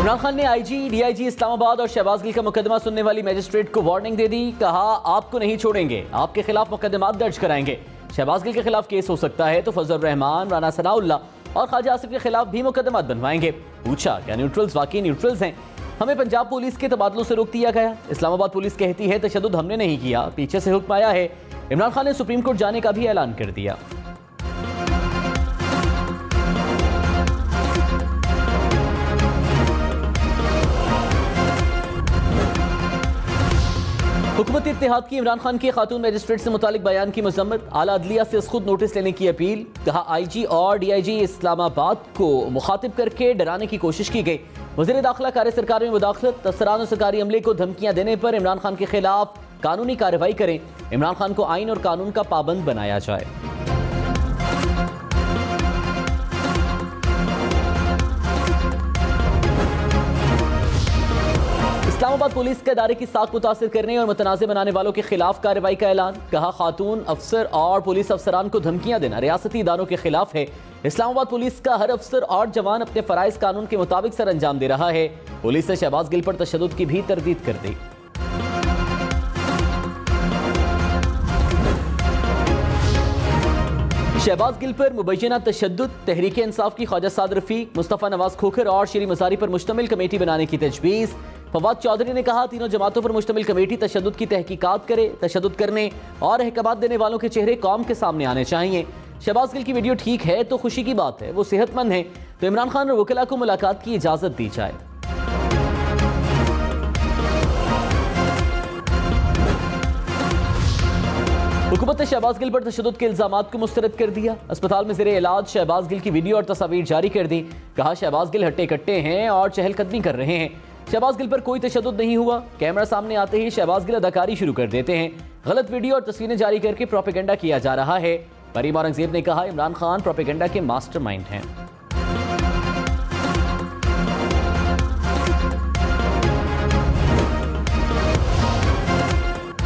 इमरान खान ने IG, DIG Islamabad और शहबाज गिल का मुकदमा सुनने वाली मजिस्ट्रेट को वार्निंग दे दी। कहा, आपको नहीं छोड़ेंगे, आपके खिलाफ मुकदमात दर्ज कराएंगे। शहबाज गिल के खिलाफ केस हो सकता है तो फजल रहमान, राना सनाउल्लाह और ख्वाजा आसिफ के खिलाफ भी मुकदमात बनवाएंगे। पूछा, क्या न्यूट्रल्स वाकई न्यूट्रल्स हैं? हमें पंजाब पुलिस के तबादलों से रोक दिया गया। इस्लामाबाद पुलिस कहती है तशद्दुद हमने नहीं किया, पीछे से हुक्म आया है। इमरान खान ने सुप्रीम कोर्ट जाने का भी ऐलान कर दिया। हुकूमत इत्तेहाद की इमरान खान के खातून मजिस्ट्रेट से मुतालिक बयान की मजम्मत। आला अदलिया से खुद नोटिस लेने की अपील। कहा, आईजी और डीआईजी इस्लामाबाद को मुखातिब करके डराने की कोशिश की गई। वज़ीर दाखिला कार्य सरकार में मुदाखलत। अफसरान और सरकारी अमले को धमकियां देने पर इमरान खान के खिलाफ कानूनी कार्रवाई करें। इमरान खान को आइन और कानून का पाबंद बनाया जाए। इस्लामाबाद पुलिस के इदारे की साख मुतासिर करने और मुतनाज़ बनाने वालों के खिलाफ कार्रवाई का ऐलान। कहा, खातून अफसर और पुलिस अफसरान को धमकियां देना रियासती इदारों के खिलाफ है। इस्लामाबाद पुलिस का हर अफसर और जवान अपने फ़राइज़ कानून के मुताबिक सर अंजाम दे रहा है। पुलिस ने शहबाज गिल पर तशद्दुद की भी तरदीद कर दी। शहबाज गिल पर मुबैना तशद्दुद। तहरीक इंसाफ की ख्वाजा साद रफीक, मुस्तफ़ा नवाज खोखर और श्री मज़ारी पर मुश्तमिल कमेटी बनाने की तजवीज़। फवाद चौधरी ने कहा, तीनों जमातों पर मुश्तमिल कमेटी तशद्दुद की तहकीकात करे। तशद्दुद करने और अहकामात देने वालों के चेहरे कौम के सामने आने चाहिए। शहबाज गिल की वीडियो ठीक है तो खुशी की बात है, वो सेहतमंद है तो इमरान खान और वकला को मुलाकात की इजाज़त दी जाए। हुकूमत ने शहबाज गिल पर तशद्दुद के इल्जामात को मुस्तरद कर दिया। अस्पताल में ज़ेरे इलाज शहबाज गिल की वीडियो और तस्वीर जारी कर दी। कहा, शहबाज गिल हट्टे कट्टे हैं और चहलकदमी कर रहे हैं। शहबाज गिल पर कोई तशद्दुद नहीं हुआ। कैमरा सामने आते ही शहबाज गिल अदाकारी शुरू कर देते हैं। गलत वीडियो और तस्वीरें जारी करके प्रोपेगेंडा किया जा रहा है। परीम औरंगजेब ने कहा, इमरान खान प्रोपेगेंडा के मास्टरमाइंड हैं।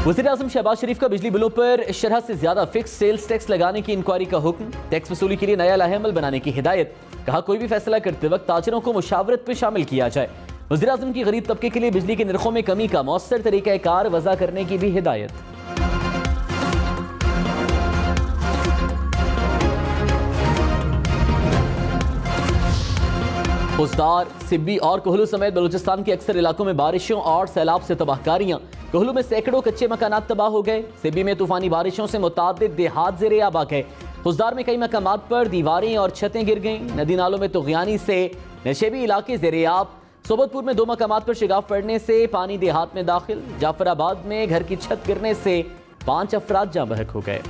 वज़ीर आज़म शहबाज शरीफ का बिजली बिलों पर शरह से ज्यादा फिक्स सेल्स टैक्स लगाने की इंक्वायरी का हुक्म। टैक्स वसूली के लिए नया लाहेअमल बनाने की हिदायत। कहा, कोई भी फैसला करते वक्त ताजरों को मुशावरत में शामिल किया जाए। वज़ीर आज़म की गरीब तबके के लिए बिजली के नरखों में कमी का मौसर तरीक़ाकार वज़ा करने की भी हिदायत। खुजदार, सिब्बी और कोहलू समेत बलूचिस्तान के अक्सर इलाकों में बारिशों और सैलाब से तबाहकारियां। कोहलू में सैकड़ों कच्चे मकानात तबाह हो गए। सिब्बी में तूफानी बारिशों से मुतादिद देहात ज़ेरे आब आ गए। खुजदार में कई मकामात पर दीवारें और छतें गिर गईं। नदी नालों में तुग़यानी से नशेबी इलाके ज़ेरे आब। सोबतपुर में 2 मकामात पर शिगाफ पड़ने से पानी देहात में दाखिल। जाफराबाद में घर की छत गिरने से 5 अफराद जाँ बहक हो गए।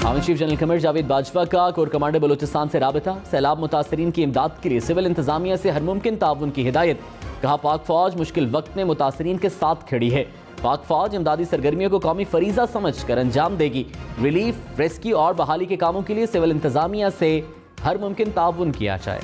Army chief general Qamar Javed Bajwa का कोर कमांडर बलूचिस्तान से राबता। सैलाब मुतासरीन की इमदाद के लिए सिविल इंतजामिया से हर मुमकिन ताउन की हिदायत। कहा, पाक फौज मुश्किल वक्त में मुतासरीन के साथ खड़ी है। पाक फौज इमदादी सरगर्मियों को कौमी फरीजा समझ कर अंजाम देगी। रिलीफ, रेस्क्यू और बहाली के कामों के लिए सिविल इंतजामिया से हर मुमकिन ताउन किया जाए।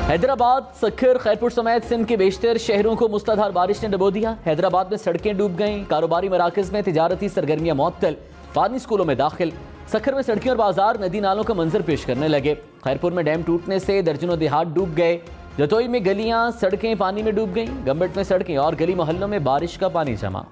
हैदराबाद, सखर, खैरपुर समेत सिंध के बेशतर शहरों को मुसलाधार बारिश ने डुबो दिया। हैदराबाद में सड़कें डूब गईं। कारोबारी मराकज में तिजारती सरगर्मियां मुअत्तल। पानी स्कूलों में दाखिल। सखर में सड़कें और बाजार नदी नालों का मंजर पेश करने लगे। खैरपुर में डैम टूटने से दर्जनों देहात डूब गए। जतोई में गलियां, सड़कें पानी में डूब गईं। गंबट में सड़कें और गली मोहल्लों में बारिश का पानी जमा।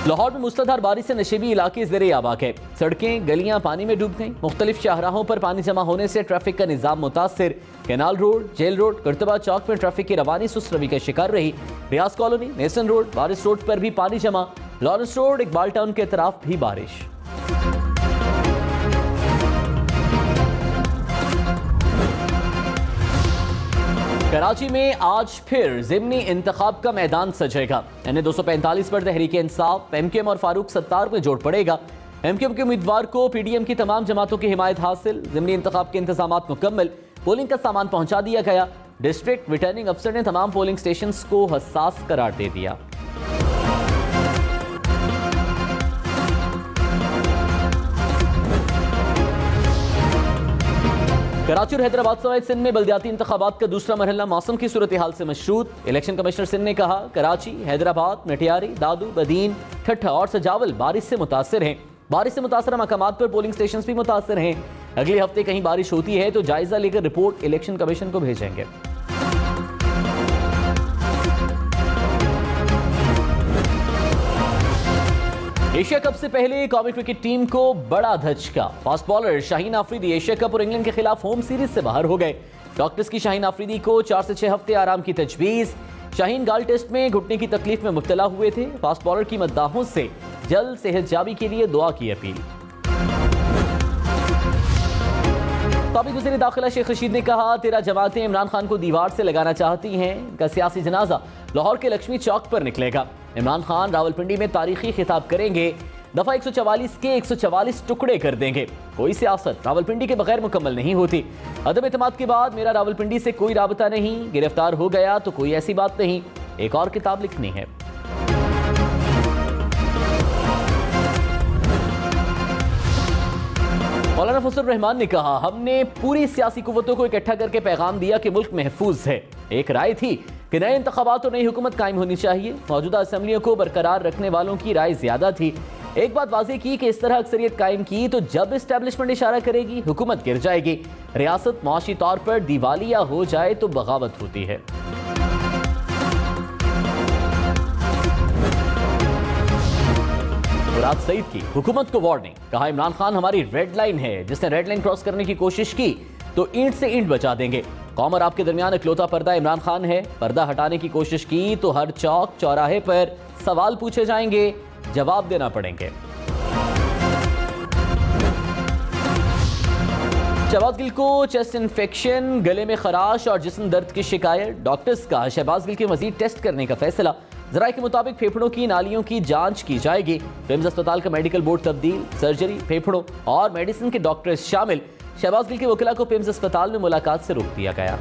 लाहौर में मुसलाधार बारिश से नशेबी इलाके ज़ेरे आब आ गए। सड़कें, गलियां पानी में डूब गईं। मुख्तलिफ शाहराहों पर पानी जमा होने से ट्रैफिक का निज़ाम मुतासिर। कैनाल रोड, जेल रोड, करतबा चौक में ट्रैफिक की रवानी सुस्त रवि का शिकार रही। रियाज कॉलोनी, नेसन रोड, बारिश रोड पर भी पानी जमा। लॉरेंस रोड, इकबाल टाउन के तरफ भी बारिश। कराची में आज फिर ज़िमनी इंतखाब का मैदान सजेगा। यानी 245 पर तहरीक इंसाफ, एमकेएम और फारूक सत्तार में जोड़ पड़ेगा। एमकेएम के उम्मीदवार को पीडीएम की तमाम जमातों की हिमायत हासिल। ज़िमनी इंतखाब के इंतजामात मुकम्मल। पोलिंग का सामान पहुंचा दिया गया। डिस्ट्रिक्ट रिटर्निंग अफसर ने तमाम पोलिंग स्टेशन को हसास करार दे दिया। कराची और हैदराबाद समेत सिंध में बल्दियाती इंतखाबात का दूसरा मरहला मौसम की सूरत हाल से मशरूत। इलेक्शन कमिश्नर सिंध ने कहा कराची, हैदराबाद, मटियारी, दादू, बदीन, ठट्ठा और सजावल बारिश से मुतासर हैं। बारिश से मुतासर मकामात पर पोलिंग स्टेशन भी मुतासर हैं। अगले हफ्ते कहीं बारिश होती है तो जायजा लेकर रिपोर्ट इलेक्शन कमीशन को भेजेंगे। एशिया कप से पहले कौमी क्रिकेट टीम को बड़ा धचका। Fast bowler Shaheen Afridi Asia cup और इंग्लैंड के खिलाफ होम सीरीज से बाहर हो गए। डॉक्टर्स की शाहीन आफरीदी को 4 से 6 हफ्ते आराम की तजवीज। शाहीन गाल टेस्ट में घुटने की तकलीफ में मुब्तला हुए थे। फास्ट बॉलर की मद्दाहों से जल्द सेहतयाबी के लिए दुआ की अपील। साबिक वज़ीर दाखिला शेख रशीद ने कहा 13 जमातें इमरान खान को दीवार से लगाना चाहती हैं। इनका सियासी जनाजा लाहौर के लक्ष्मी चौक पर निकलेगा। इमरान खान रावलपिंडी में तारीखी खिताब करेंगे। दफा 144 के 144 टुकड़े कर देंगे। कोई सियासत रावलपिंडी के बगैर मुकम्मल नहीं होती। अदम एतमाद के बाद मेरा रावलपिंडी से कोई राबता नहीं। गिरफ्तार हो गया तो कोई ऐसी बात नहीं। एक और किताब लिखनी है। मौलाना फजल रहमान ने कहा हमने पूरी सियासी कुव्वतों को इकट्ठा करके पैगाम दिया कि मुल्क महफूज है। एक राय थी कि नए इंतखाबात और नई हुकूमत कायम होनी चाहिए। मौजूदा असम्बलियों को बरकरार रखने वालों की राय ज्यादा थी। एक बात वाज़ेह की कि इस तरह अक्सरियत कायम की तो जब इस्टेब्लिशमेंट इशारा करेगी हुकूमत गिर जाएगी। रियासत मुआशी तौर पर दिवालिया हो जाए तो बगावत होती है। मुराद सईद की हुकूमत को वार्निंग। कहा इमरान खान हमारी रेड लाइन है। जिसने रेड लाइन क्रॉस करने की कोशिश की तो ईंट से ईंट बचा देंगे। कौम और आपके दरमियान इकलौता पर्दा इमरान खान है। पर्दा हटाने की कोशिश की तो हर चौक चौराहे पर सवाल पूछे जाएंगे, जवाब देना पड़ेंगे। शहबाज गिल को चेस्ट इन्फेक्शन, गले में खराश और जिस्म दर्द की शिकायत। डॉक्टर्स का शहबाज गिल के मजीद टेस्ट करने का फैसला। जराये के मुताबिक फेफड़ों की नालियों की जांच की जाएगी। पिम्स अस्पताल का मेडिकल बोर्ड तब्दील। सर्जरी, फेफड़ों और मेडिसिन के डॉक्टर्स शामिल। शहबाज गिल के वकीला को पिम्स अस्पताल में मुलाकात से रोक दिया गया।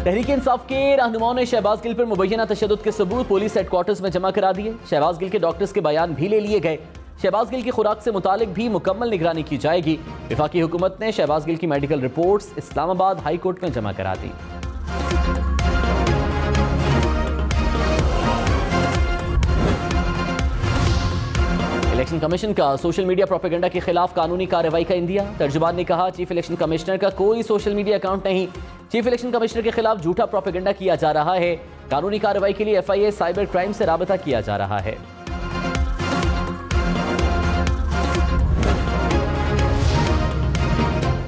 तहरीक इंसाफ के रहनुमाओं ने शहबाज गिल पर मुबैना तशद्दुद के सबूत पुलिस हेडक्वार्टर्स में जमा करा दिए। शहबाज गिल के डॉक्टर्स के बयान भी ले लिए गए। शहबाज गिल की खुराक से मुतालिक भी मुकम्मल निगरानी की जाएगी। वफाकी हुकूमत ने शहबाज गिल की medical reports Islamabad high court में जमा करा दी। इलेक्शन कमीशन का सोशल मीडिया प्रोपेगेंडा के खिलाफ कानूनी कार्रवाई का इंदिया। तर्जुमान ने कहा चीफ इलेक्शन कमिश्नर का कोई सोशल मीडिया अकाउंट नहीं। चीफ इलेक्शन कमिश्नर के खिलाफ झूठा प्रोपेगेंडा किया जा रहा है। कानूनी कार्रवाई के लिए FIA साइबर क्राइम से राबता किया जा रहा है।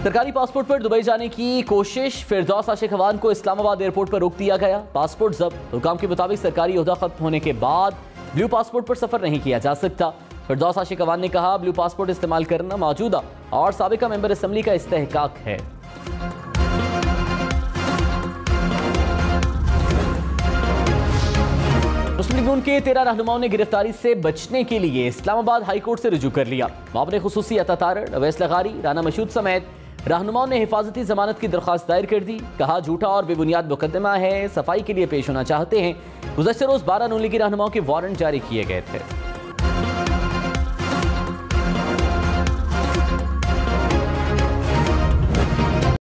सरकारी पासपोर्ट पर दुबई जाने की कोशिश। फिरदौस आशिक अवान को इस्लामाबाद एयरपोर्ट पर रोक दिया गया। पासपोर्ट जब्त। हुकाम के मुताबिक सरकारी ओहदा खत्म होने के बाद ब्लू पासपोर्ट पर सफर नहीं किया जा सकता। फिरदौस आशिक अवान ने कहा ब्लू पासपोर्ट इस्तेमाल करना मौजूदा और साबिका मेंबर असेंबली का इस्तेहकाक है। मुस्लिम लीग नून के 13 रहनुमाओं ने गिरफ्तारी से बचने के लिए इस्लामाबाद हाई कोर्ट से रुजू कर लिया। मामले खुसूसी अता तारड़, अवैस लगारी, राना मशहूद समेत रहनुमाओं ने हिफाजती जमानत की दरख्वास्त दायर कर दी। कहा झूठा और बेबुनियाद मुकदमा है, सफाई के लिए पेश होना चाहते हैं। गुज़श्ता रोज 12 नून लीगी रहनुमाओं के वारंट जारी किए गए थे।